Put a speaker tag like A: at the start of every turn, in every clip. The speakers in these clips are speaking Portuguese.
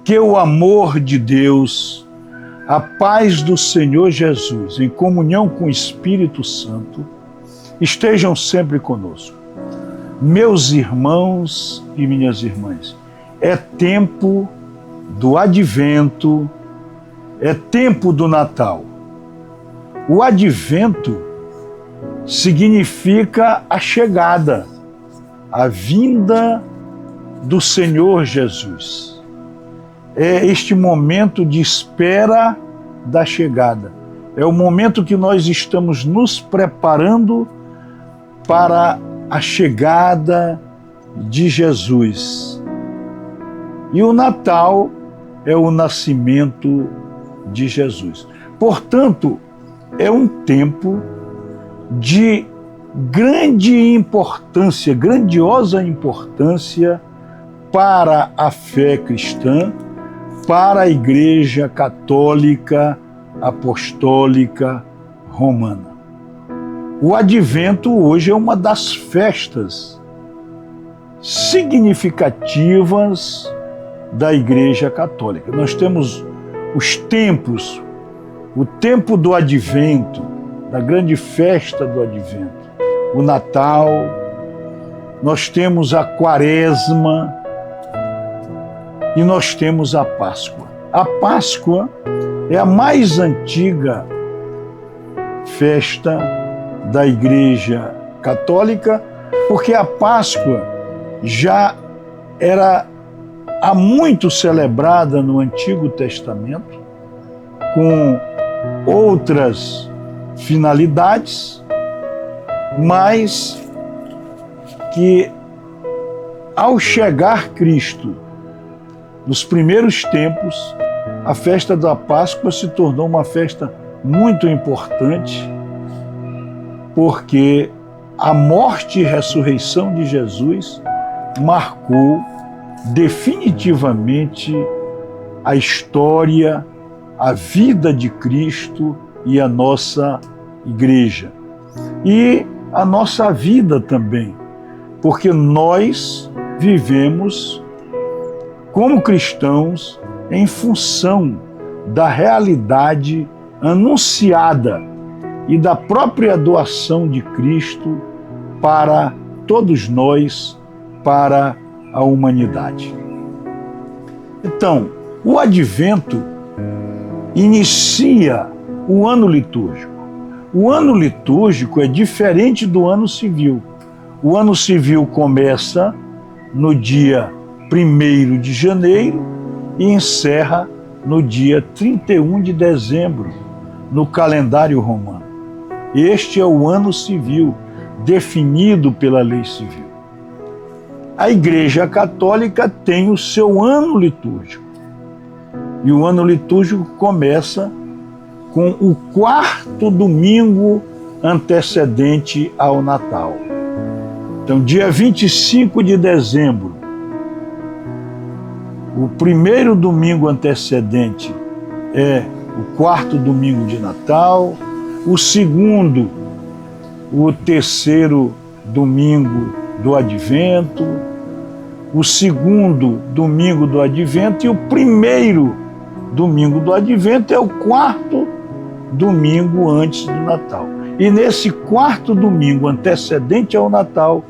A: Que o amor de Deus, a paz do Senhor Jesus, em comunhão com o Espírito Santo, estejam sempre conosco. Meus irmãos e minhas irmãs, é tempo do advento, é tempo do Natal. O advento significa a chegada, a vinda do Senhor Jesus. É este momento de espera da chegada. É o momento que nós estamos nos preparando para a chegada de Jesus. E o Natal é o nascimento de Jesus. Portanto, é um tempo de grande importância, grandiosa importância para a fé cristã, para a Igreja Católica Apostólica Romana. O Advento hoje é uma das festas significativas da Igreja Católica. Nós temos os tempos, o tempo do Advento, da grande festa do Advento, o Natal, nós temos a Quaresma e nós temos a Páscoa. A Páscoa é a mais antiga festa da Igreja Católica, porque a Páscoa já era há muito celebrada no Antigo Testamento, com outras finalidades, mas que ao chegar Cristo, nos primeiros tempos, a festa da Páscoa se tornou uma festa muito importante, porque a morte e ressurreição de Jesus marcou definitivamente a história, a vida de Cristo e a nossa igreja. E a nossa vida também, porque nós vivemos como cristãos em função da realidade anunciada e da própria doação de Cristo para todos nós, para a humanidade. Então, o Advento inicia o ano litúrgico. O ano litúrgico é diferente do ano civil. O ano civil começa no dia 1º de janeiro e encerra no dia 31 de dezembro, no calendário romano. Este é o ano civil, definido pela lei civil. A Igreja Católica tem o seu ano litúrgico. E o ano litúrgico começa com o 4º domingo antecedente ao Natal. Então, dia 25 de dezembro, o 1º domingo antecedente é o 4º domingo de Natal, o 2º, o 3º domingo do Advento, o 2º domingo do Advento e o 1º domingo do Advento é o 4º domingo antes do Natal. E nesse 4º domingo antecedente ao Natal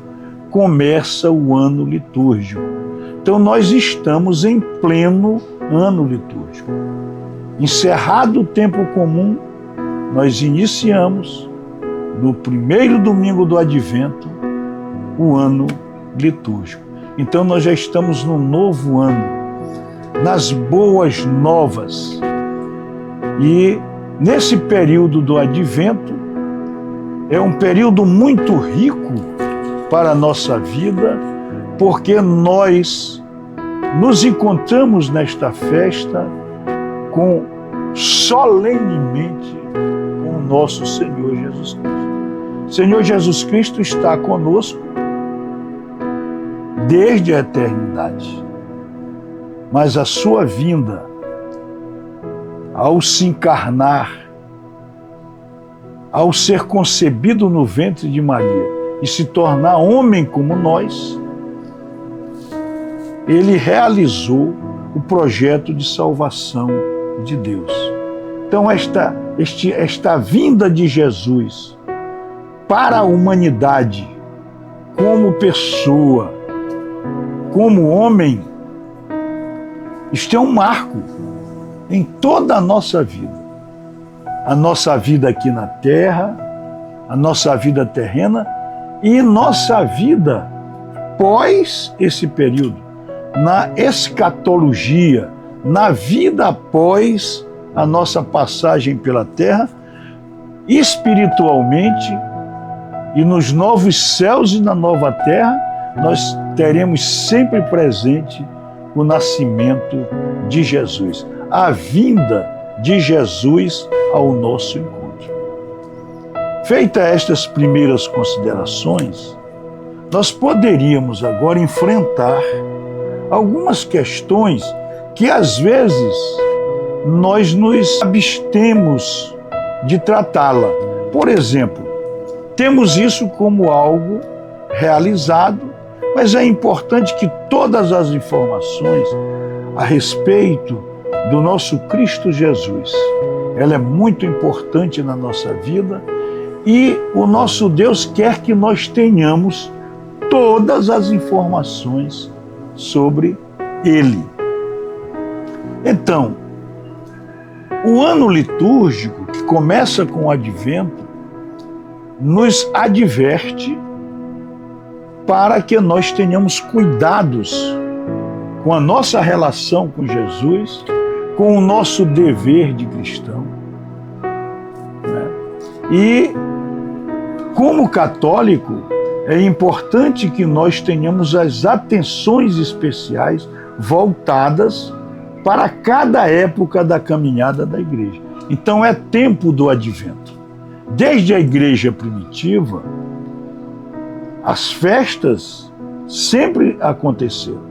A: começa o ano litúrgico. Então nós estamos em pleno ano litúrgico. Encerrado o tempo comum, nós iniciamos no 1º domingo do Advento o ano litúrgico. Então nós já estamos no novo ano, nas boas novas. E nesse período do Advento é um período muito rico para a nossa vida, porque nós nos encontramos nesta festa solenemente com o nosso Senhor Jesus Cristo. O Senhor Jesus Cristo está conosco desde a eternidade, mas a sua vinda, ao se encarnar, ao ser concebido no ventre de Maria e se tornar homem como nós, ele realizou o projeto de salvação de Deus. Então esta vinda de Jesus para a humanidade, como pessoa, como homem, isto é um marco em toda a nossa vida. A nossa vida aqui na Terra, a nossa vida terrena e nossa vida pós esse período, na escatologia, na vida após a nossa passagem pela Terra, espiritualmente, e nos novos céus e na nova terra, nós teremos sempre presente o nascimento de Jesus, a vinda de Jesus ao nosso encontro. Feitas estas primeiras considerações, nós poderíamos agora enfrentar algumas questões que às vezes nós nos abstemos de tratá-la. Por exemplo, temos isso como algo realizado, mas é importante que todas as informações a respeito do nosso Cristo Jesus, ela é muito importante na nossa vida e o nosso Deus quer que nós tenhamos todas as informações sobre Ele. Então, o ano litúrgico, que começa com o Advento, nos adverte para que nós tenhamos cuidados com a nossa relação com Jesus, com o nosso dever de cristão, né? E, como católico, é importante que nós tenhamos as atenções especiais voltadas para cada época da caminhada da igreja. Então é tempo do Advento. Desde a igreja primitiva, as festas sempre aconteceram.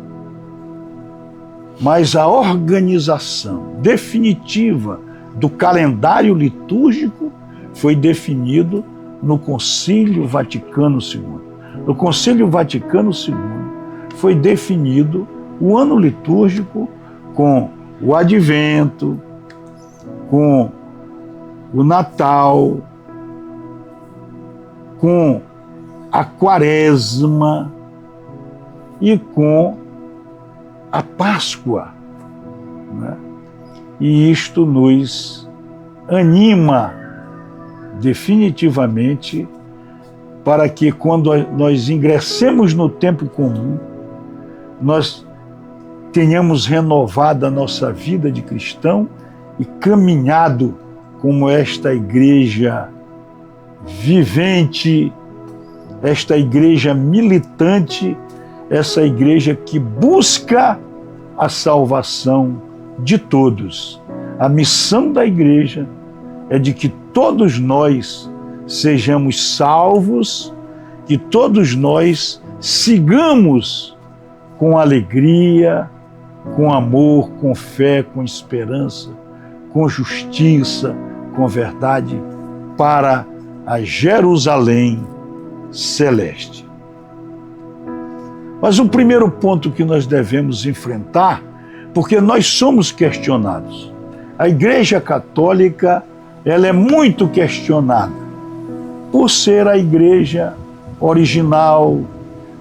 A: Mas a organização definitiva do calendário litúrgico foi definido no Concílio Vaticano II. No Concílio Vaticano II foi definido o ano litúrgico com o Advento, com o Natal, com a Quaresma e com a Páscoa, né? E isto nos anima definitivamente para que quando nós ingressemos no tempo comum, nós tenhamos renovado a nossa vida de cristão e caminhado como esta igreja vivente, esta igreja militante, essa igreja que busca a salvação de todos. A missão da igreja é de que todos nós sejamos salvos, que todos nós sigamos com alegria, com amor, com fé, com esperança, com justiça, com verdade, para a Jerusalém celeste. Mas o primeiro ponto que nós devemos enfrentar, porque nós somos questionados. A Igreja Católica, ela é muito questionada por ser a igreja original,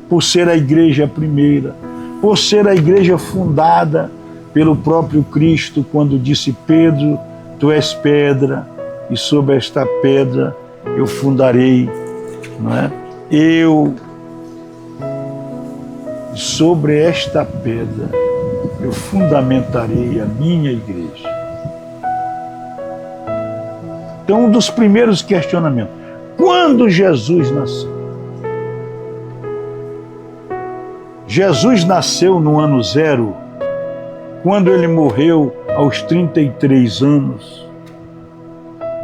A: por ser a igreja primeira, por ser a igreja fundada pelo próprio Cristo, quando disse: Pedro, tu és pedra, e sobre esta pedra eu fundarei, não é? Sobre esta pedra eu fundamentarei a minha igreja. Então, um dos primeiros questionamentos: quando Jesus nasceu? Jesus nasceu no ano 0, quando ele morreu aos 33 anos.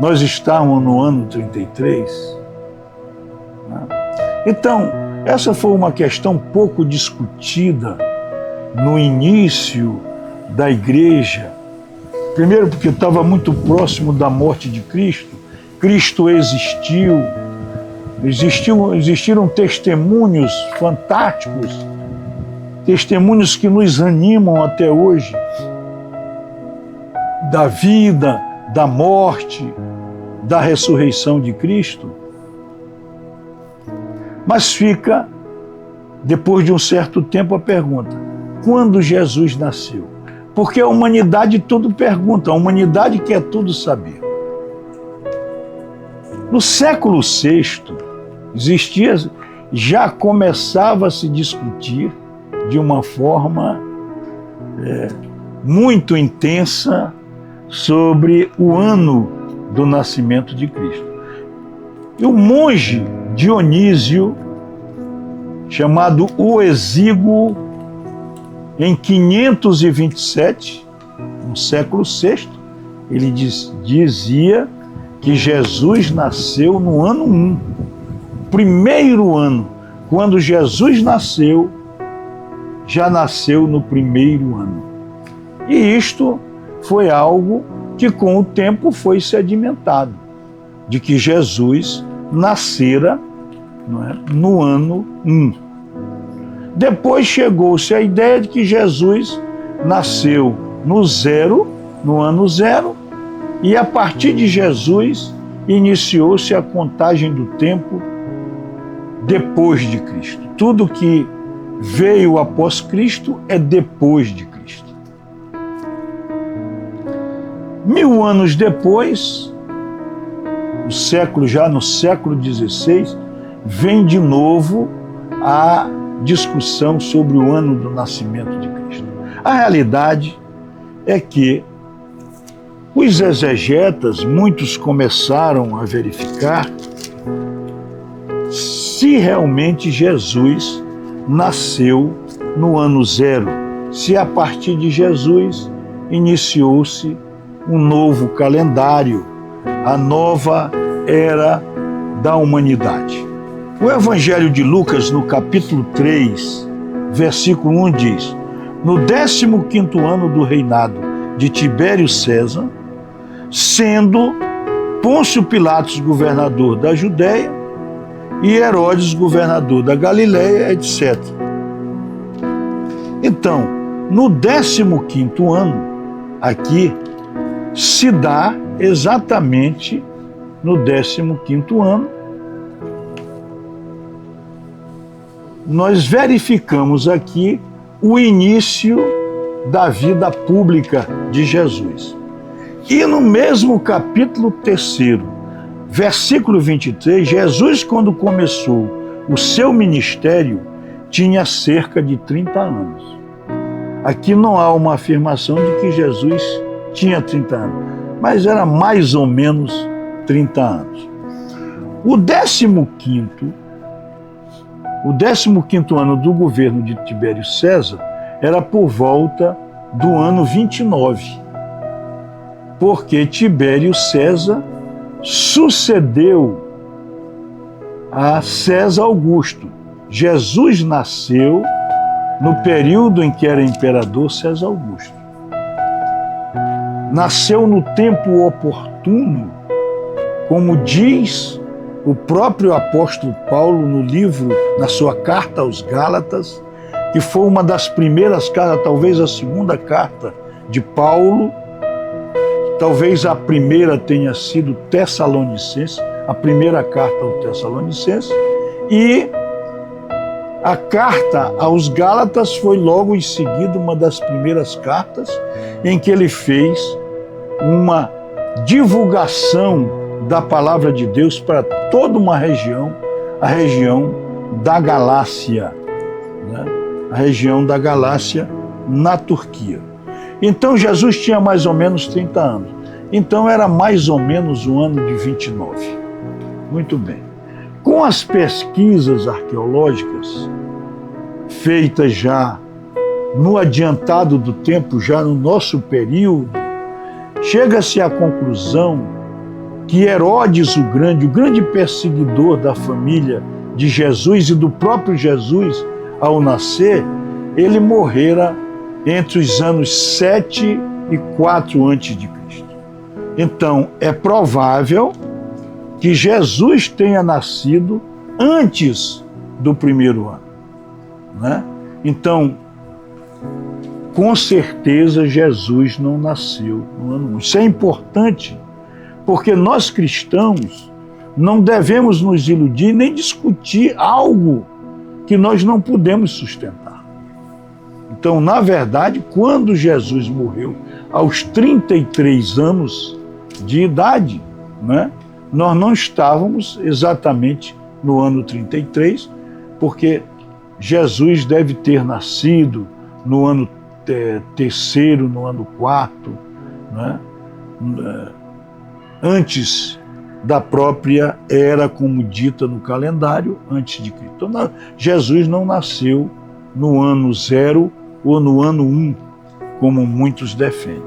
A: Nós estávamos no ano 33. Então, essa foi uma questão pouco discutida no início da igreja. Primeiro, porque estava muito próximo da morte de Cristo. Cristo existiram testemunhos fantásticos, testemunhos que nos animam até hoje, da vida, da morte, da ressurreição de Cristo. Mas fica, depois de um certo tempo, a pergunta: quando Jesus nasceu? Porque a humanidade tudo pergunta, a humanidade quer tudo saber. No século VI, já começava a se discutir de uma forma muito intensa sobre o ano do nascimento de Cristo. E o monge Dionísio, chamado o Exíguo, em 527, no século VI, ele dizia que Jesus nasceu no ano 1, primeiro ano. Quando Jesus nasceu, já nasceu no primeiro ano. E isto foi algo que com o tempo foi sedimentado, de que Jesus nascera, não é, no ano 1. Depois chegou-se a ideia de que Jesus nasceu no ano 0, e a partir de Jesus iniciou-se a contagem do tempo depois de Cristo. Tudo que veio após Cristo é depois de Cristo. 1000 anos depois, no século XVI, vem de novo a discussão sobre o ano do nascimento de Cristo. A realidade é que os exegetas, muitos começaram a verificar se realmente Jesus nasceu no ano 0, se a partir de Jesus iniciou-se um novo calendário, a nova era da humanidade. O Evangelho de Lucas, no capítulo 3, versículo 1, diz: no 15º ano do reinado de Tibério César, sendo Pôncio Pilatos governador da Judéia e Herodes governador da Galileia, etc. Então, no 15º ano, aqui, se dá exatamente no 15º ano, nós verificamos aqui o início da vida pública de Jesus. E no mesmo capítulo 3, versículo 23, Jesus, quando começou o seu ministério, tinha cerca de 30 anos. Aqui não há uma afirmação de que Jesus tinha 30 anos, mas era mais ou menos 30 anos. O 15º ano do governo de Tibério César era por volta do ano 29, porque Tibério César sucedeu a César Augusto. Jesus nasceu no período em que era imperador César Augusto. Nasceu no tempo oportuno, como diz o próprio apóstolo Paulo no livro, na sua carta aos Gálatas, que foi uma das primeiras cartas, talvez a segunda carta de Paulo, talvez a primeira tenha sido Tessalonicenses, a primeira carta aos Tessalonicenses, e a carta aos Gálatas foi logo em seguida uma das primeiras cartas em que ele fez uma divulgação da palavra de Deus para toda uma região, a região da Galácia, né? A região da Galácia na Turquia. Então Jesus tinha mais ou menos 30 anos. Então era mais ou menos o ano de 29. Muito bem. Com as pesquisas arqueológicas feitas já no adiantado do tempo, já no nosso período, chega-se à conclusão que Herodes o grande perseguidor da família de Jesus e do próprio Jesus ao nascer, ele morrera entre os anos 7 e 4 a.C. Então, é provável que Jesus tenha nascido antes do primeiro ano, né? Então, com certeza Jesus não nasceu no ano 1. Isso é importante, porque nós cristãos não devemos nos iludir nem discutir algo que nós não podemos sustentar. Então, na verdade, quando Jesus morreu aos 33 anos de idade, né, nós não estávamos exatamente no ano 33, porque Jesus deve ter nascido no ano terceiro, no ano quarto, né, antes da própria era, como dita no calendário, antes de Cristo. Então, Jesus não nasceu no ano 0 ou no ano 1, como muitos defendem.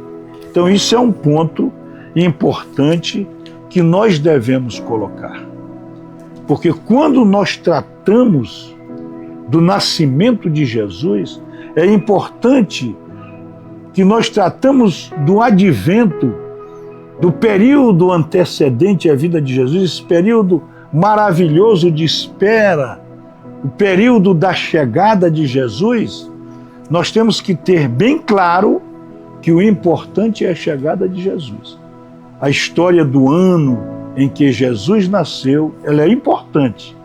A: Então, isso é um ponto importante que nós devemos colocar. Porque quando nós tratamos do nascimento de Jesus, é importante que nós tratamos do advento, do período antecedente à vida de Jesus, esse período maravilhoso de espera, o período da chegada de Jesus. Nós temos que ter bem claro que o importante é a chegada de Jesus. A história do ano em que Jesus nasceu, ela é importante,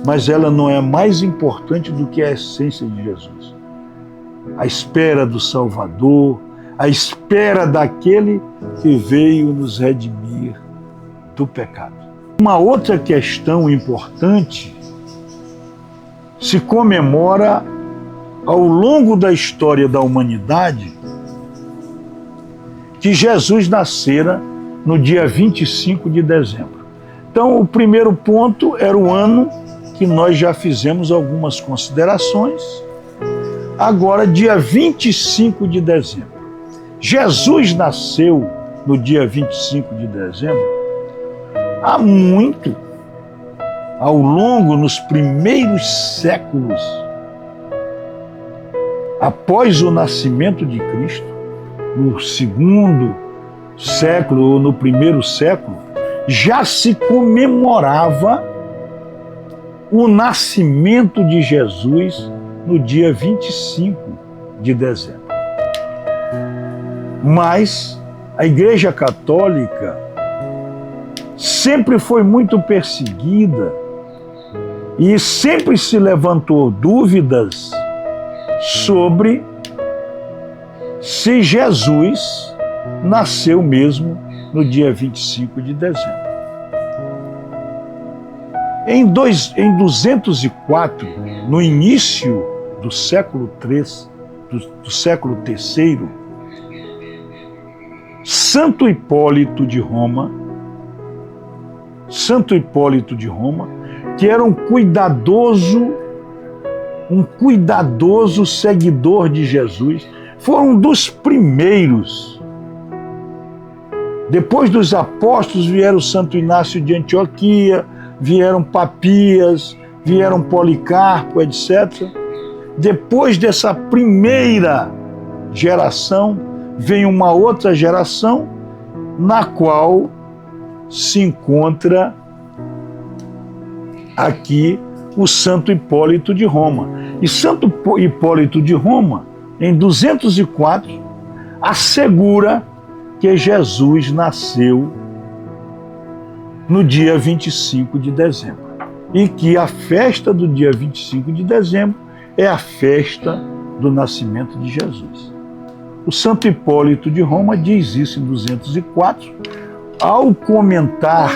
A: mas ela não é mais importante do que a essência de Jesus. A espera do Salvador, a espera daquele que veio nos redimir do pecado. Uma outra questão importante se comemora ao longo da história da humanidade, que Jesus nascera no dia 25 de dezembro. Então, o primeiro ponto era o ano, que nós já fizemos algumas considerações. Agora, dia 25 de dezembro. Jesus nasceu no dia 25 de dezembro há muito, ao longo, nos primeiros séculos após o nascimento de Cristo, no segundo século ou no primeiro século, já se comemorava o nascimento de Jesus no dia 25 de dezembro. Mas a Igreja Católica sempre foi muito perseguida e sempre se levantou dúvidas sobre se Jesus nasceu mesmo no dia 25 de dezembro. Em 204, no início do século III, do século III, Santo Hipólito de Roma, que era um cuidadoso seguidor de Jesus, foi um dos primeiros. Depois dos apóstolos vieram Santo Inácio de Antioquia, vieram Papias, vieram Policarpo, etc. Depois dessa primeira geração, vem uma outra geração, na qual se encontra aqui o Santo Hipólito de Roma. E Santo Hipólito de Roma, em 204, assegura que Jesus nasceu no dia 25 de dezembro. E que a festa do dia 25 de dezembro é a festa do nascimento de Jesus. O Santo Hipólito de Roma diz isso em 204, ao comentar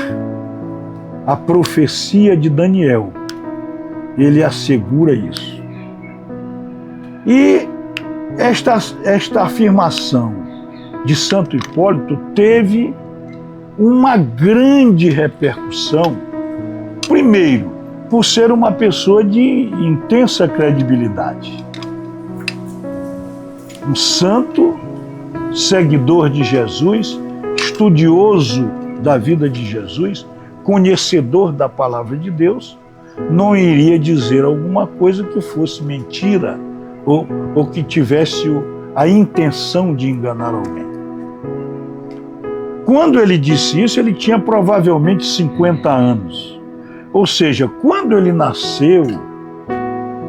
A: a profecia de Daniel. Ele assegura isso. E esta afirmação de Santo Hipólito teve uma grande repercussão, primeiro, por ser uma pessoa de intensa credibilidade. Um santo, seguidor de Jesus, estudioso da vida de Jesus, conhecedor da palavra de Deus, não iria dizer alguma coisa que fosse mentira ou que tivesse a intenção de enganar alguém. Quando ele disse isso, ele tinha provavelmente 50 anos. Ou seja, quando ele nasceu,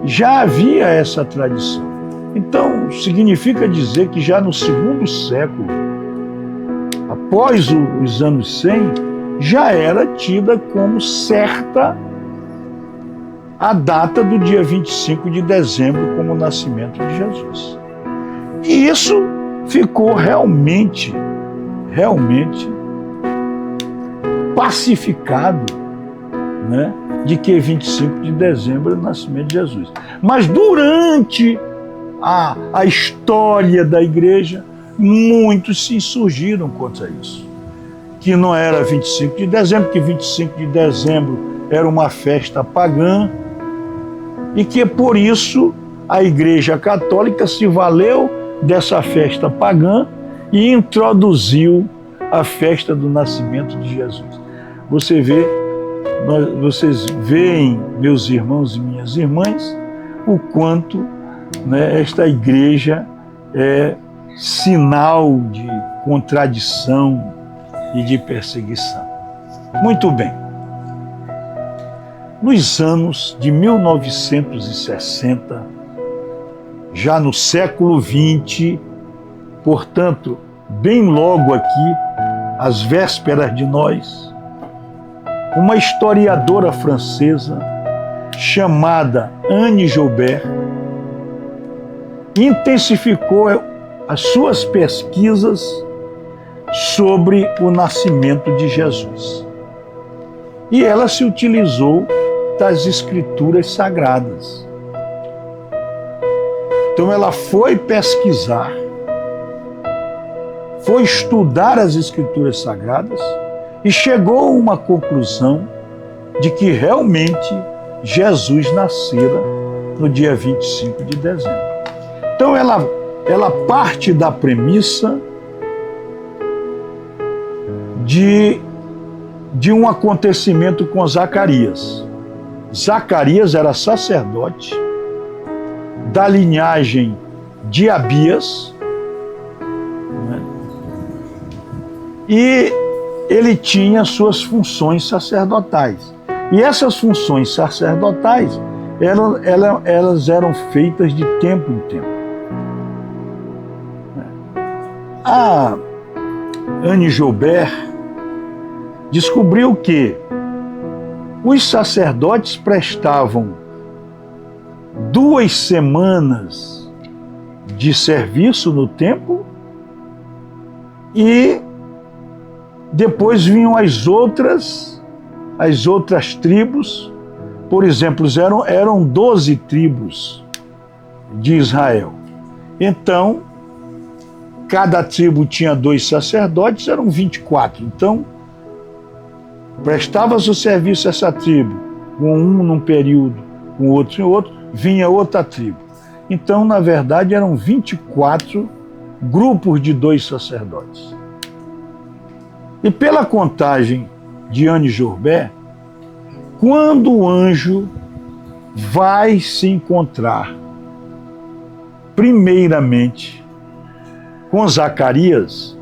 A: já havia essa tradição. Então, significa dizer que já no segundo século, após os anos 100, já era tida como certa a data do dia 25 de dezembro como o nascimento de Jesus. E isso ficou realmente pacificado, né, de que 25 de dezembro é o nascimento de Jesus. Mas durante a história da igreja, muitos se insurgiram contra isso. Que não era 25 de dezembro, que 25 de dezembro era uma festa pagã, e que por isso a Igreja Católica se valeu dessa festa pagã e introduziu a festa do nascimento de Jesus. Vocês veem, meus irmãos e minhas irmãs, o quanto, né, esta igreja é sinal de contradição e de perseguição. Muito bem. Nos anos de 1960, já no século XX, portanto, bem logo aqui, às vésperas de nós, uma historiadora francesa chamada Anne Joubert intensificou as suas pesquisas sobre o nascimento de Jesus. E ela se utilizou das Escrituras Sagradas. Então ela foi pesquisar, foi estudar as Escrituras Sagradas e chegou a uma conclusão de que realmente Jesus nascera no dia 25 de dezembro. Então ela parte da premissa de um acontecimento com Zacarias. Zacarias era sacerdote da linhagem de Abias, né? E ele tinha suas funções sacerdotais. E essas funções sacerdotais, elas eram feitas de tempo em tempo. A Anne Joubert descobriu que os sacerdotes prestavam 2 semanas de serviço no templo e depois vinham as outras tribos. Por exemplo, eram 12 tribos de Israel. Então, cada tribo tinha 2 sacerdotes, eram 24. Então, prestava-se o serviço a essa tribo, com um num período, com outro em outro, vinha outra tribo. Então, na verdade, eram 24 grupos de 2 sacerdotes. E pela contagem de Anne Joubert, quando o anjo vai se encontrar, primeiramente, com Zacarias,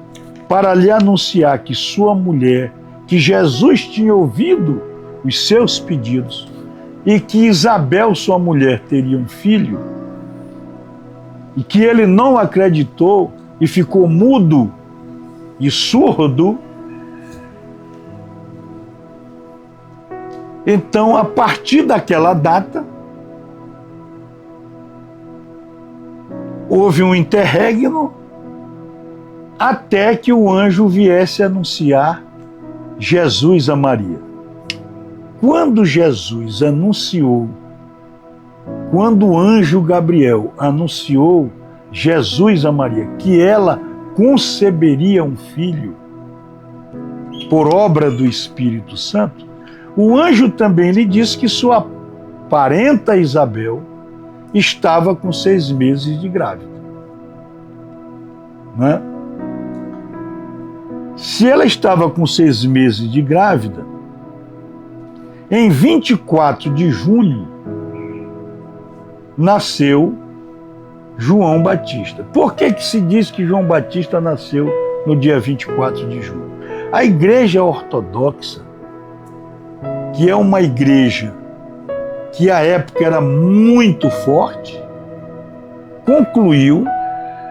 A: para lhe anunciar que sua mulher, que Jesus tinha ouvido os seus pedidos e que Isabel, sua mulher, teria um filho, e que ele não acreditou e ficou mudo e surdo. Então, a partir daquela data, houve um interregno até que o anjo viesse anunciar Jesus a Maria. Quando o anjo Gabriel anunciou Jesus a Maria, que ela conceberia um filho por obra do Espírito Santo, o anjo também lhe disse que sua parenta Isabel estava com 6 meses de grávida. Né? Se ela estava com 6 meses de grávida, em 24 de junho nasceu João Batista. Por que se diz que João Batista nasceu no dia 24 de junho? A Igreja Ortodoxa, que é uma igreja que à época era muito forte, concluiu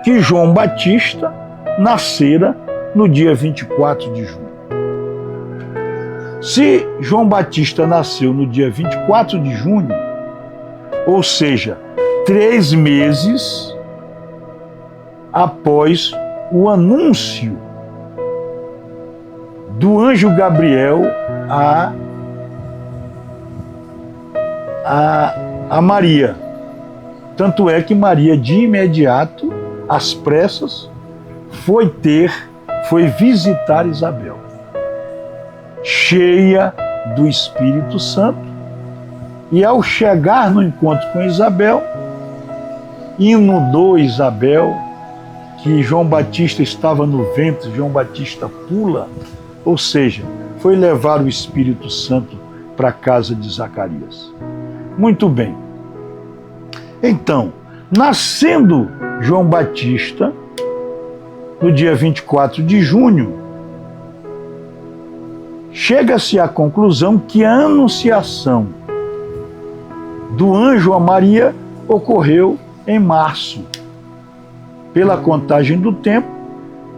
A: que João Batista nascera no dia 24 de junho. Se João Batista nasceu no dia 24 de junho, ou seja, 3 meses após o anúncio do anjo Gabriel a Maria. Tanto é que Maria, de imediato, às pressas, foi visitar Isabel, cheia do Espírito Santo, e ao chegar no encontro com Isabel, inundou Isabel, que João Batista estava no ventre, João Batista pula, ou seja, foi levar o Espírito Santo para a casa de Zacarias. Muito bem. Então, nascendo João Batista, no dia 24 de junho, chega-se à conclusão que a anunciação do anjo a Maria ocorreu em março, pela contagem do tempo,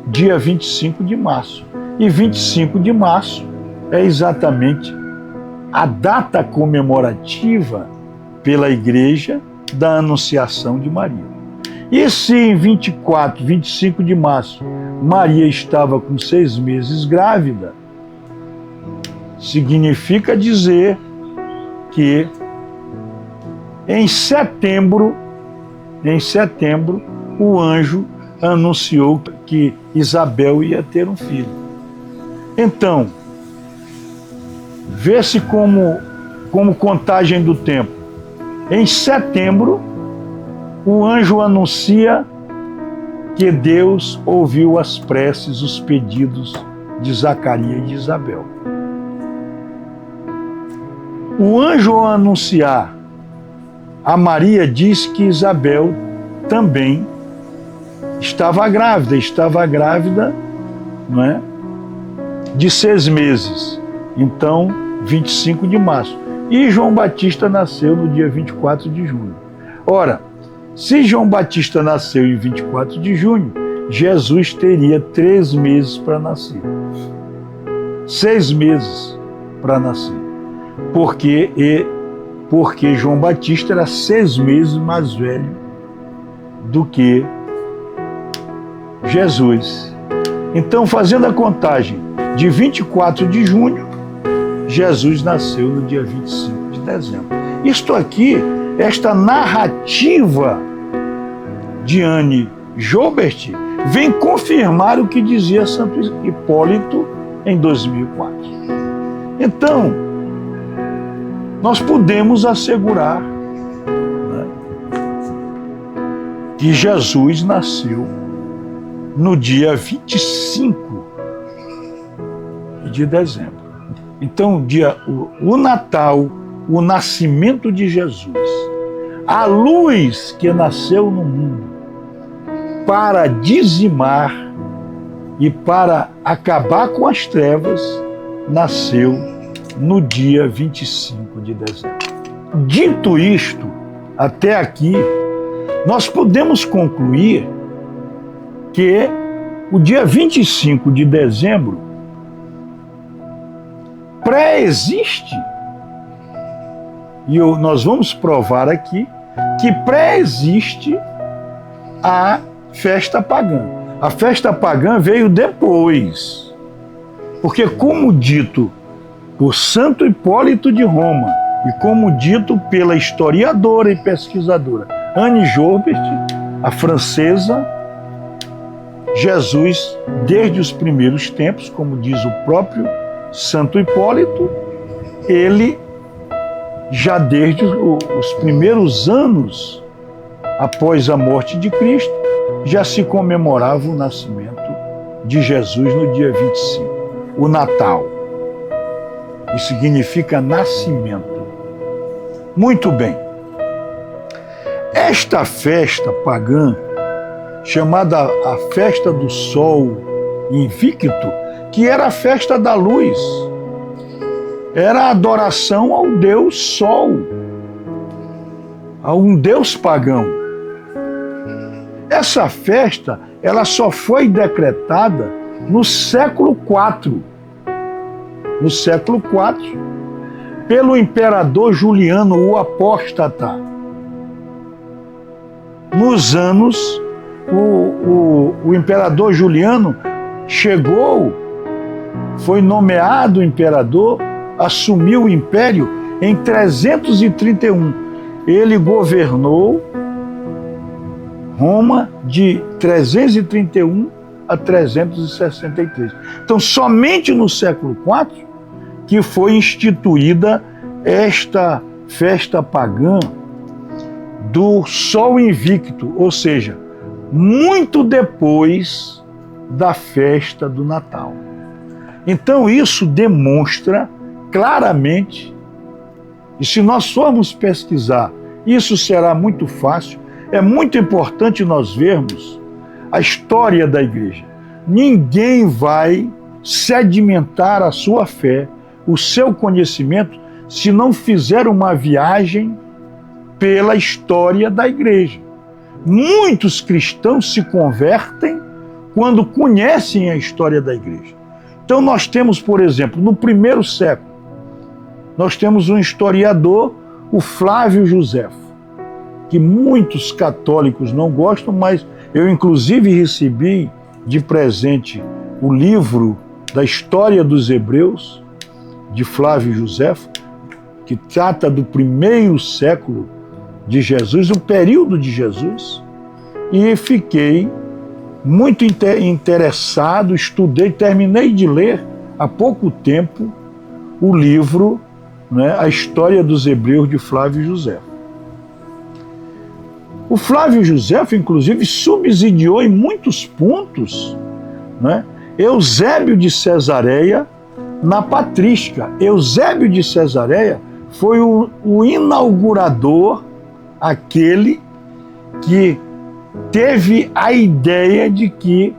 A: dia 25 de março. E 25 de março é exatamente a data comemorativa pela Igreja da Anunciação de Maria. E se em 25 de março, Maria estava com 6 meses grávida, significa dizer que em setembro, o anjo anunciou que Isabel ia ter um filho. Então, vê-se como contagem do tempo. Em setembro, o anjo anuncia que Deus ouviu as preces, os pedidos de Zacarias e de Isabel. O anjo, ao anunciar a Maria, diz que Isabel também estava grávida, não é? De 6 meses. Então, 25 de março. E João Batista nasceu no dia 24 de junho. Ora, se João Batista nasceu em 24 de junho, Jesus teria 3 meses para nascer. 6 meses para nascer. Porque João Batista era 6 meses mais velho do que Jesus. Então, fazendo a contagem de 24 de junho, Jesus nasceu no dia 25 de dezembro. Isto aqui, esta narrativa de Anne Joubert, vem confirmar o que dizia Santo Hipólito em 2004. Então, nós podemos assegurar, né, que Jesus nasceu no dia 25 de dezembro. Então, o Natal, o nascimento de Jesus, a luz que nasceu no mundo para dizimar e para acabar com as trevas, nasceu no dia 25 de dezembro. Dito isto, até aqui, nós podemos concluir que o dia 25 de dezembro pré-existe, e nós vamos provar aqui, que pré-existe a festa pagã. A festa pagã veio depois, porque, como dito por Santo Hipólito de Roma e como dito pela historiadora e pesquisadora Anne Joubert, a francesa, Jesus, desde os primeiros tempos, como diz o próprio Santo Hipólito, ele já desde os primeiros anos após a morte de Cristo, já se comemorava o nascimento de Jesus no dia 25, o Natal. Isso significa nascimento. Muito bem. Esta festa pagã, chamada a festa do Sol Invicto, que era a festa da luz, era a adoração ao Deus Sol, a um Deus pagão. Essa festa, ela só foi decretada no século IV. No século IV, pelo imperador Juliano, o apóstata. Nos anos, o imperador Juliano chegou, foi nomeado imperador, assumiu o império em 331. Ele governou Roma de 331 a 363. Então, somente no século IV que foi instituída esta festa pagã do Sol Invicto, ou seja, muito depois da festa do Natal. Então isso demonstra claramente, e se nós formos pesquisar, isso será muito fácil, é muito importante nós vermos a história da igreja. Ninguém vai sedimentar a sua fé, o seu conhecimento, se não fizer uma viagem pela história da igreja. Muitos cristãos se convertem quando conhecem a história da igreja. Então nós temos, por exemplo, no primeiro século, nós temos um historiador, o Flávio Joséfo, que muitos católicos não gostam, mas eu inclusive recebi de presente o livro da História dos Hebreus, de Flávio Joséfo, que trata do primeiro século de Jesus, o período de Jesus, e fiquei muito interessado, estudei, terminei de ler há pouco tempo o livro, né, A História dos Hebreus, de Flávio Joséfo. O Flávio Joséfo, inclusive, subsidiou em muitos pontos, né, Eusébio de Cesareia na patrística. Eusébio de Cesareia foi o inaugurador, aquele que teve a ideia de que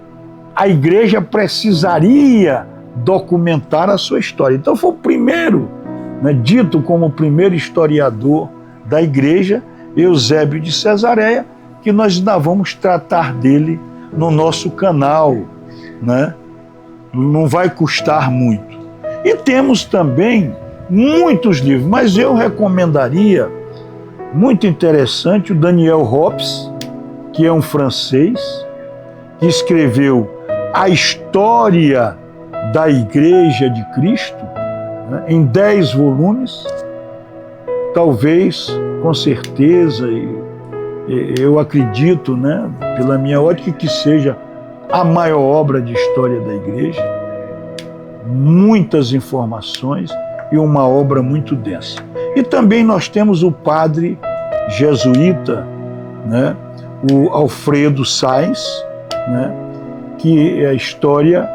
A: a igreja precisaria documentar a sua história. Então foi o primeiro, né, dito como o primeiro historiador da igreja, Eusébio de Cesareia, que nós ainda vamos tratar dele no nosso canal, né? Não vai custar muito. E temos também muitos livros, mas eu recomendaria, muito interessante, o Daniel Hobbes, que é um francês, que escreveu a história da Igreja de Cristo, né, em 10 volumes. Talvez, com certeza, eu acredito, né, pela minha ótica, que seja a maior obra de história da Igreja. Muitas informações e uma obra muito densa. E também nós temos o padre jesuíta, né, o Alfredo Sainz, né, que é a história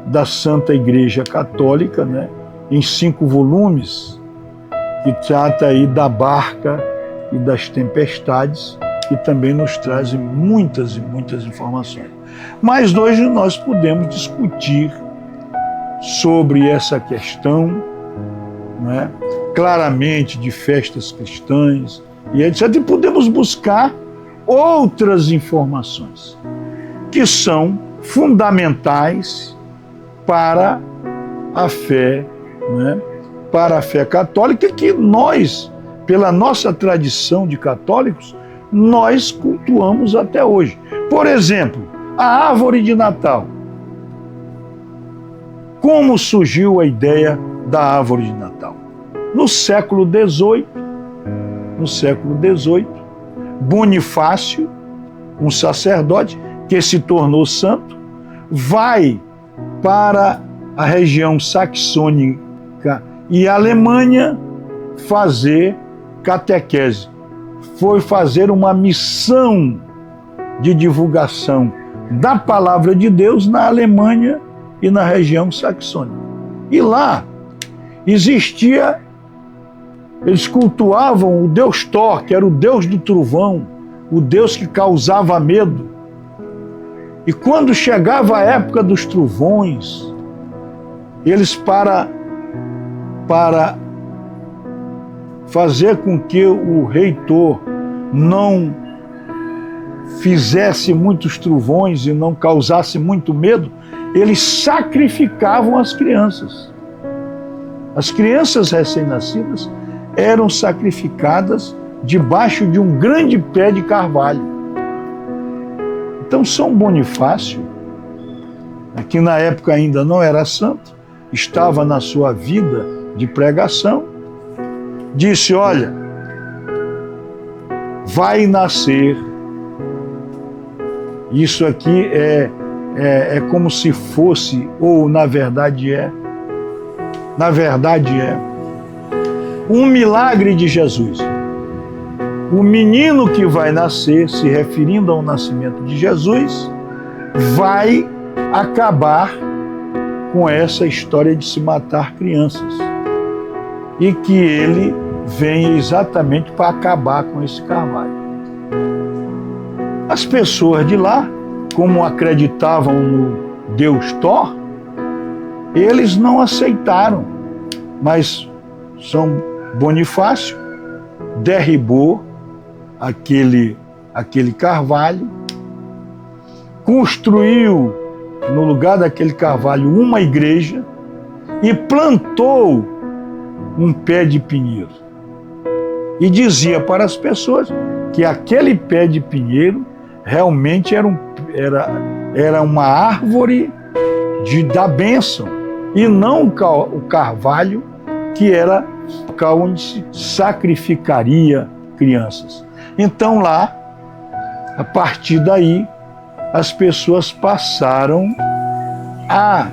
A: da Santa Igreja Católica, né, em 5 volumes, que trata aí da barca e das tempestades, e também nos trazem muitas e muitas informações. Mas hoje nós podemos discutir sobre essa questão, né, claramente de festas cristãs e etc. E podemos buscar outras informações que são fundamentais para a fé, né, para a fé católica, que nós, pela nossa tradição de católicos, nós cultuamos até hoje. Por exemplo, a árvore de Natal. Como surgiu a ideia da árvore de Natal? No século XVIII, Bonifácio, um sacerdote que se tornou santo, vai para a região saxônica e Alemanha fazer catequese. Foi fazer uma missão de divulgação da palavra de Deus na Alemanha e na região saxônica. E lá existia, eles cultuavam o deus Thor, que era o deus do trovão, o deus que causava medo. E quando chegava a época dos trovões, eles para fazer com que o rei Thor não fizesse muitos trovões e não causasse muito medo, eles sacrificavam as crianças. As crianças recém-nascidas eram sacrificadas debaixo de um grande pé de carvalho. Então São Bonifácio, que na época ainda não era santo, estava na sua vida de pregação, disse: olha, vai nascer, isso aqui é como se fosse, ou na verdade é um milagre de Jesus. O menino que vai nascer, se referindo ao nascimento de Jesus, vai acabar com essa história de se matar crianças. E que ele vem exatamente para acabar com esse carvalho. As pessoas de lá, como acreditavam no Deus Thor, eles não aceitaram, mas São Bonifácio derribou aquele carvalho, construiu no lugar daquele carvalho uma igreja e plantou um pé de pinheiro. E dizia para as pessoas que aquele pé de pinheiro realmente era uma árvore da bênção, e não o carvalho que era o local onde se sacrificaria crianças. Então lá, a partir daí, as pessoas passaram a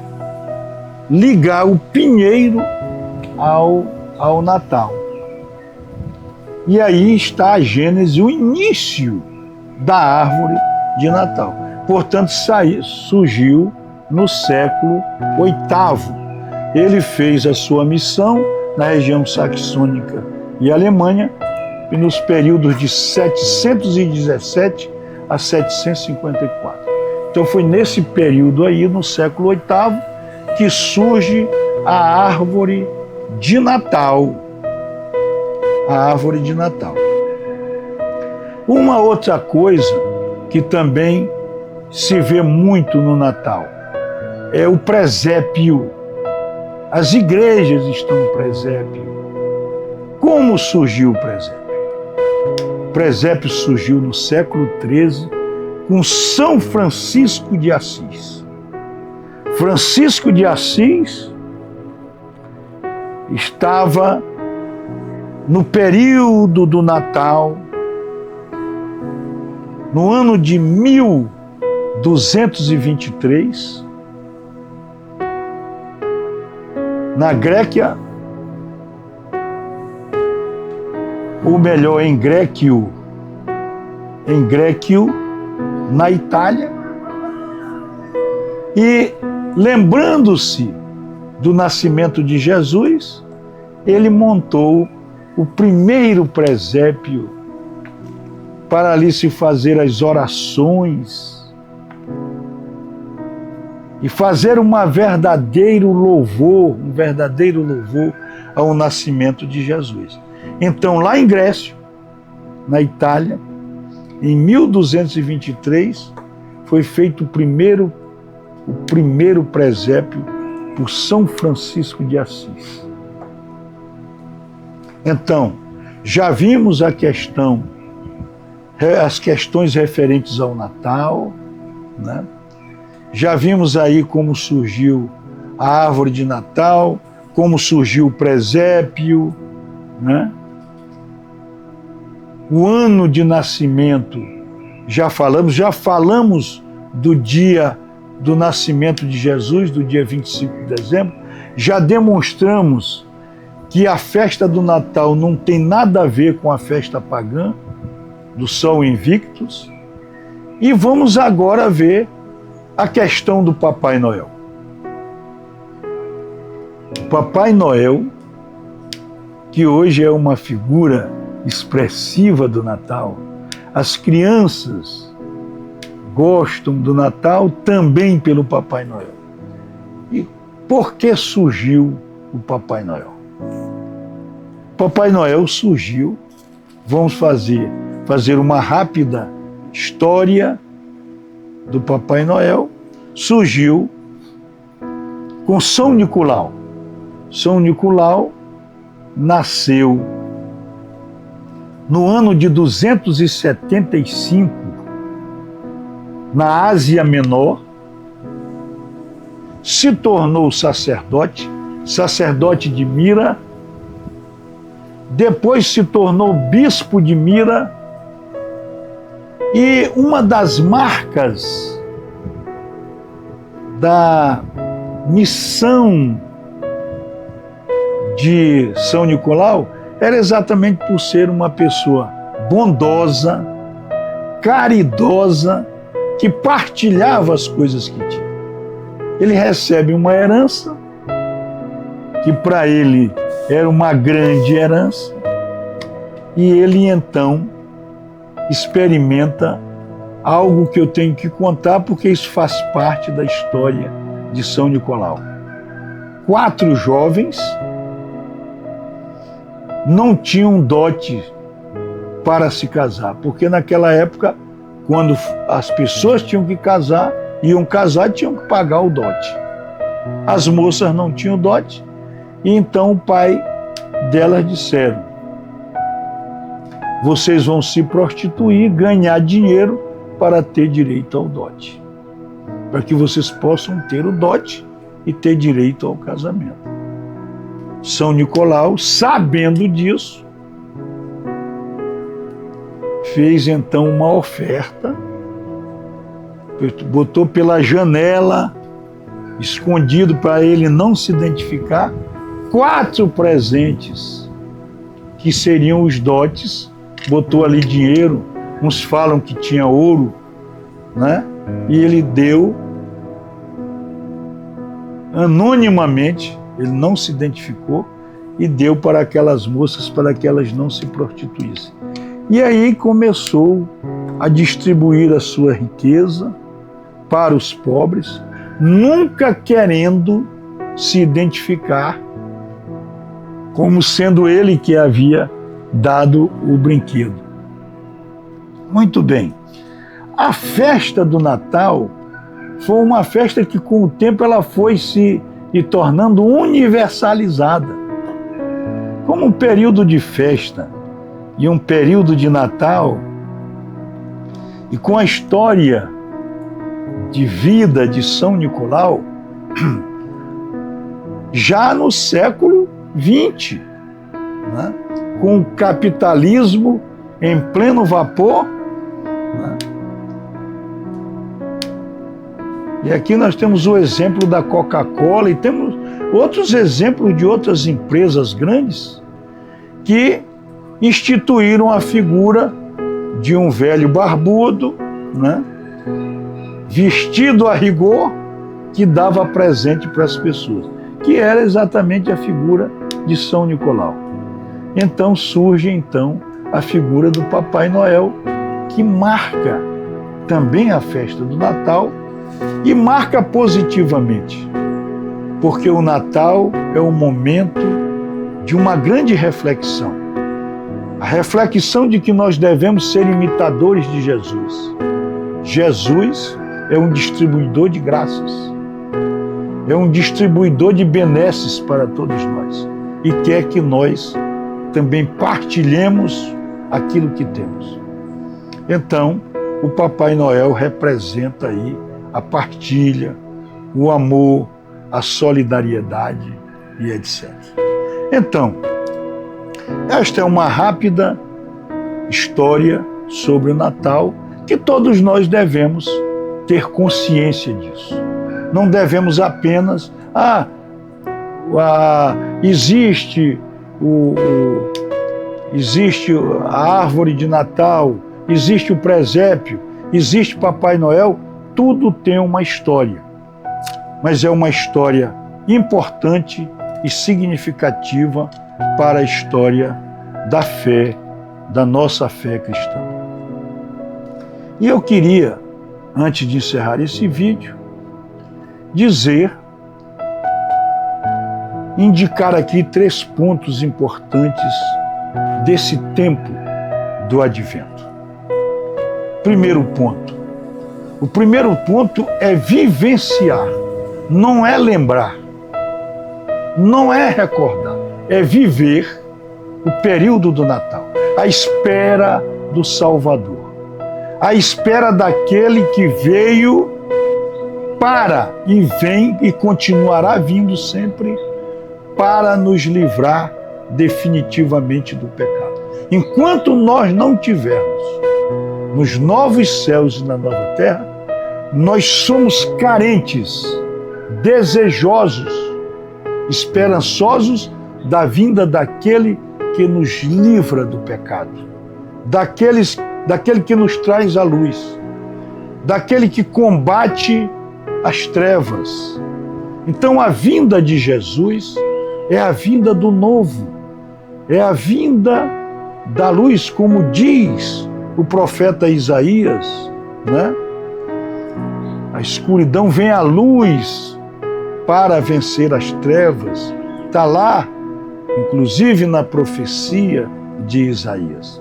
A: ligar o pinheiro ao Natal. E aí está a Gênese, o início da árvore de Natal. Portanto, surgiu no século VIII. Ele fez a sua missão na região saxônica e Alemanha, e nos períodos de 717 a 754. Então foi nesse período aí, no século VIII, que surge a árvore de Natal. A árvore de Natal. Uma outra coisa que também se vê muito no Natal é o presépio. As igrejas estão no presépio. Como surgiu o presépio? O presépio surgiu no século XIII com São Francisco de Assis. Francisco de Assis estava no período do Natal, no ano de 1223, na Grécia, ou melhor, em Gréquio, na Itália, e lembrando-se do nascimento de Jesus, ele montou o primeiro presépio para ali se fazer as orações e fazer um verdadeiro louvor ao nascimento de Jesus. Então, lá em Grécia, na Itália, em 1223, foi feito o primeiro presépio por São Francisco de Assis. Então, já vimos as questões referentes ao Natal, né? Já vimos aí como surgiu a árvore de Natal, como surgiu o presépio, né? O ano de nascimento, já falamos do dia do nascimento de Jesus, do dia 25 de dezembro, já demonstramos que a festa do Natal não tem nada a ver com a festa pagã do Sol Invictus. E vamos agora ver a questão do Papai Noel. O Papai Noel, que hoje é uma figura expressiva do Natal, as crianças gostam do Natal também pelo Papai Noel. E por que surgiu o Papai Noel? Papai Noel surgiu, vamos fazer uma rápida história do Papai Noel surgiu com São Nicolau. São Nicolau nasceu no ano de 275, na Ásia Menor, se tornou sacerdote de Mira, depois se tornou bispo de Mira, e uma das marcas da missão de São Nicolau era exatamente por ser uma pessoa bondosa, caridosa, que partilhava as coisas que tinha. Ele recebe uma herança, que para ele era uma grande herança, e ele então experimenta algo que eu tenho que contar, porque isso faz parte da história de São Nicolau. 4 jovens não tinham dote para se casar, porque naquela época, quando as pessoas tinham que casar, iam casar, tinham que pagar o dote. As moças não tinham dote, e então o pai delas disseram: vocês vão se prostituir, ganhar dinheiro para ter direito ao dote, para que vocês possam ter o dote e ter direito ao casamento. São Nicolau, sabendo disso, fez então uma oferta, botou pela janela, escondido para ele não se identificar, 4 presentes que seriam os dotes, botou ali dinheiro, uns falam que tinha ouro, né? E ele deu anonimamente, ele não se identificou, e deu para aquelas moças para que elas não se prostituíssem. E aí começou a distribuir a sua riqueza para os pobres, nunca querendo se identificar como sendo ele que havia dado o brinquedo. Muito bem. A festa do Natal foi uma festa que com o tempo ela foi se tornando universalizada. Como um período de festa e um período de Natal, e com a história de vida de São Nicolau, já no século XX, né? Com o capitalismo em pleno vapor, né? E aqui nós temos o exemplo da Coca-Cola e temos outros exemplos de outras empresas grandes que instituíram a figura de um velho barbudo, né? Vestido a rigor, que dava presente para as pessoas, que era exatamente a figura de São Nicolau. Então surge a figura do Papai Noel, que marca também a festa do Natal, e marca positivamente, porque o Natal é o momento de uma grande reflexão. A reflexão de que nós devemos ser imitadores de Jesus. Jesus é um distribuidor de graças, é um distribuidor de benesses para todos nós, e quer que nós também partilhemos aquilo que temos. Então, o Papai Noel representa aí a partilha, o amor, a solidariedade e etc. Então, esta é uma rápida história sobre o Natal, que todos nós devemos ter consciência disso. Não devemos apenas, existe a árvore de Natal, existe o presépio, existe Papai Noel. Tudo tem uma história, mas é uma história importante e significativa para a história da fé, da nossa fé cristã. E eu queria, antes de encerrar esse vídeo, indicar aqui 3 pontos importantes desse tempo do Advento. primeiro ponto. O primeiro ponto é vivenciar, não é lembrar, não é recordar, é viver o período do Natal, a espera do Salvador, a espera daquele que veio para e vem e continuará vindo sempre para nos livrar definitivamente do pecado. Enquanto nós não tivermos nos novos céus e na nova terra, nós somos carentes, desejosos, esperançosos da vinda daquele que nos livra do pecado, daquele que nos traz a luz, daquele que combate as trevas. Então a vinda de Jesus é a vinda do novo, é a vinda da luz, como diz o profeta Isaías, né? A escuridão vem à luz para vencer as trevas. Está lá, inclusive na profecia de Isaías.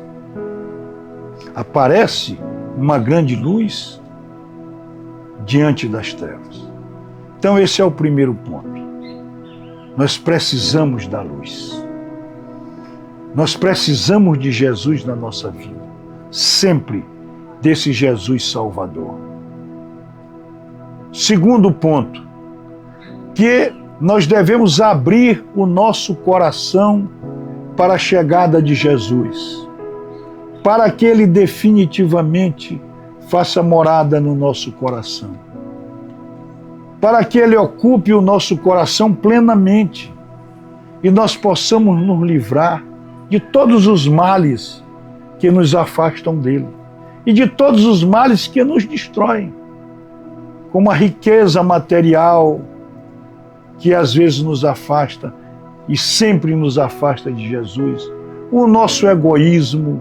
A: Aparece uma grande luz diante das trevas. Então esse é o primeiro ponto. Nós precisamos da luz. Nós precisamos de Jesus na nossa vida. Sempre desse Jesus Salvador. Segundo ponto, que nós devemos abrir o nosso coração para a chegada de Jesus, para que Ele definitivamente faça morada no nosso coração, para que Ele ocupe o nosso coração plenamente e nós possamos nos livrar de todos os males que nos afastam dele e de todos os males que nos destroem, como a riqueza material que às vezes nos afasta e sempre nos afasta de Jesus, o nosso egoísmo,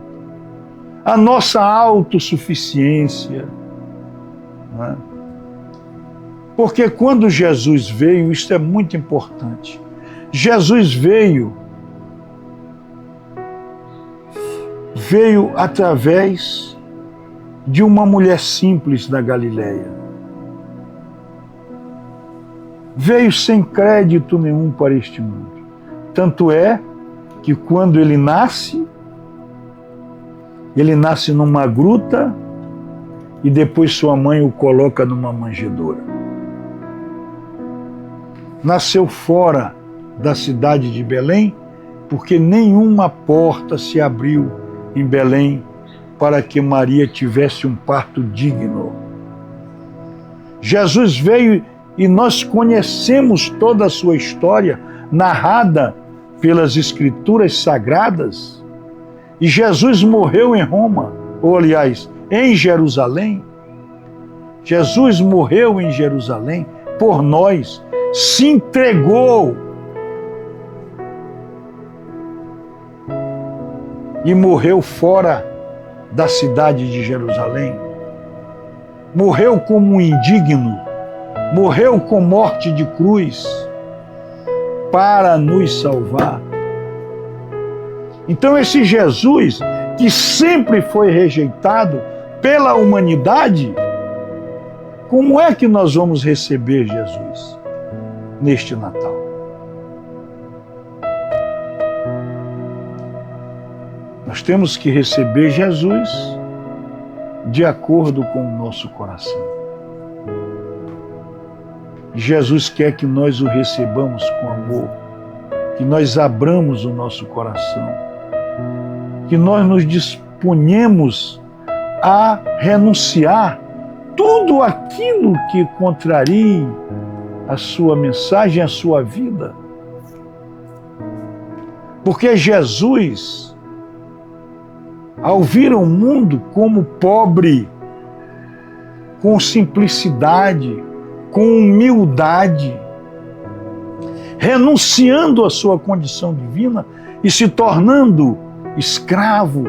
A: a nossa autossuficiência, né? Porque quando Jesus veio, isso é muito importante, Jesus veio através de uma mulher simples da Galileia. Veio sem crédito nenhum para este mundo. Tanto é que quando ele nasce numa gruta e depois sua mãe o coloca numa manjedoura. Nasceu fora da cidade de Belém, porque nenhuma porta se abriu em Belém para que Maria tivesse um parto digno. Jesus veio e nós conhecemos toda a sua história, narrada pelas Escrituras Sagradas. E Jesus morreu em Roma, ou aliás, em Jerusalém. Jesus morreu em Jerusalém por nós, se entregou e morreu fora da cidade de Jerusalém. Morreu como um indigno, morreu com morte de cruz para nos salvar. Então esse Jesus, que sempre foi rejeitado pela humanidade, como é que nós vamos receber Jesus neste Natal? Nós temos que receber Jesus de acordo com o nosso coração. Jesus quer que nós o recebamos com amor, que nós abramos o nosso coração, que nós nos disponhamos a renunciar tudo aquilo que contrarie a sua mensagem, a sua vida. Porque Jesus, ao vir ao mundo como pobre, com simplicidade, com humildade, renunciando à sua condição divina e se tornando escravo,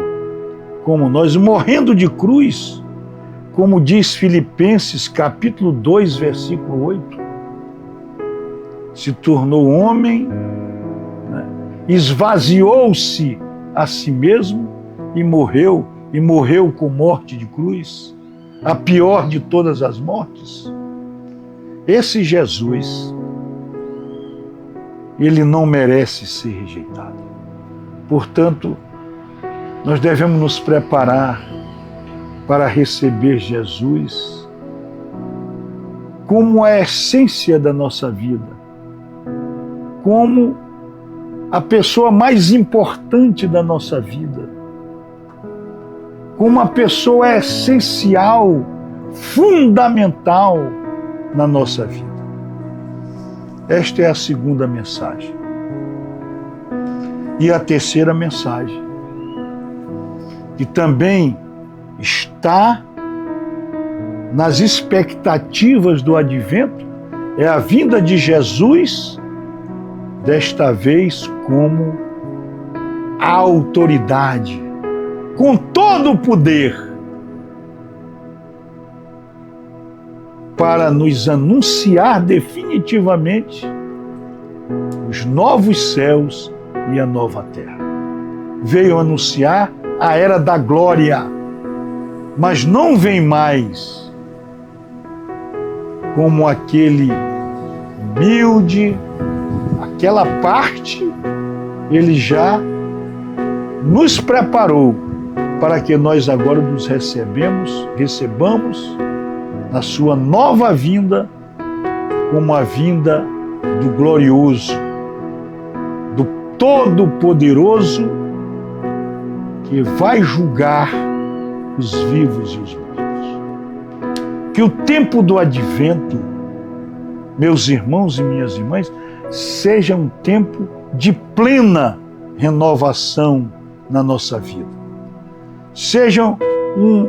A: como nós, morrendo de cruz, como diz Filipenses capítulo 2, versículo 8, se tornou homem, né? Esvaziou-se a si mesmo e morreu e morreu com morte de cruz, a pior de todas as mortes. Esse Jesus, ele não merece ser rejeitado. Portanto, nós devemos nos preparar para receber Jesus como a essência da nossa vida, como a pessoa mais importante da nossa vida, como a pessoa essencial, fundamental na nossa vida. Esta é a segunda mensagem. E a terceira mensagem, que também está nas expectativas do advento, é a vinda de Jesus, desta vez como a autoridade, com todo o poder, para nos anunciar definitivamente os novos céus e a nova terra. Veio anunciar a era da glória, mas não vem mais como aquele humilde, aquela parte, ele já nos preparou para que nós agora nos recebamos na sua nova vinda, como a vinda do glorioso, do Todo-Poderoso, que vai julgar os vivos e os mortos. Que o tempo do advento, meus irmãos e minhas irmãs, seja um tempo de plena renovação na nossa vida. Seja um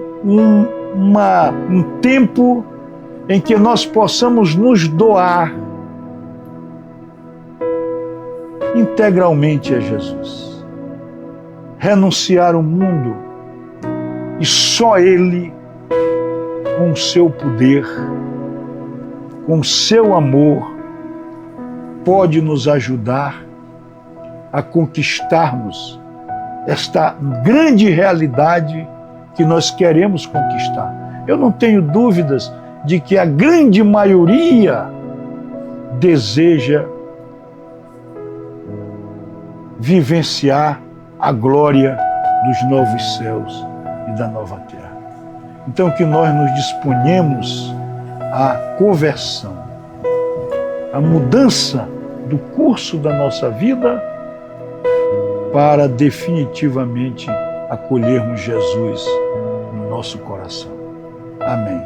A: tempo em que nós possamos nos doar integralmente a Jesus. Renunciar o mundo e só Ele, com o seu poder, com o seu amor, pode nos ajudar a conquistarmos esta grande realidade que nós queremos conquistar. Eu não tenho dúvidas de que a grande maioria deseja vivenciar a glória dos novos céus e da nova terra. Então, que nós nos disponhamos à conversão, à mudança do curso da nossa vida para definitivamente acolhermos Jesus no nosso coração. Amém.